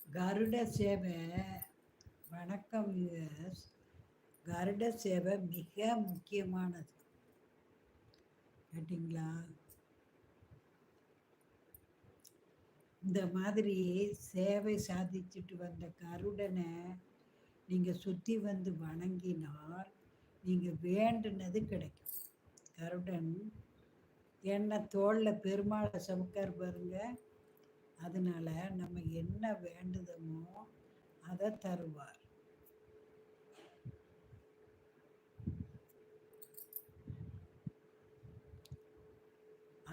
கருட சேவை. வணக்கம் யூஎஸ். கருட சேவை மிக முக்கியமானது, கேட்டிங்களா? இந்த மாதிரி சேவை சாதிச்சுட்டு வந்த கருடனை நீங்கள் சுற்றி வந்து வணங்கினால் நீங்கள் வேண்டுனது கிடைக்கும். கருடன் என்ன தோளில் பெருமாளை சமுக்கார் பாருங்க. அதனால நம்ம என்ன வேண்டுதமோ அதை தருவார்.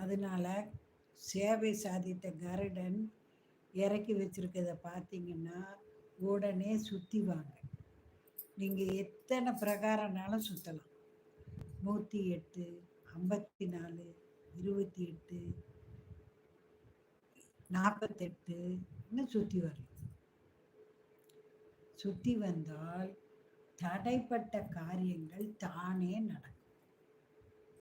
அதனால சேவை சாதித்த கருடன் இறக்கி வச்சிருக்கத பார்த்தீங்கன்னா உடனே சுற்றி வாங்க. நீங்கள் எத்தனை பிரகாரம்னாலும் சுற்றலாம். 108, 54, 28, 48 இன்னும் சுற்றி வரலாம். சுற்றி வந்தால் தடைப்பட்ட காரியங்கள் தானே நடக்கும்.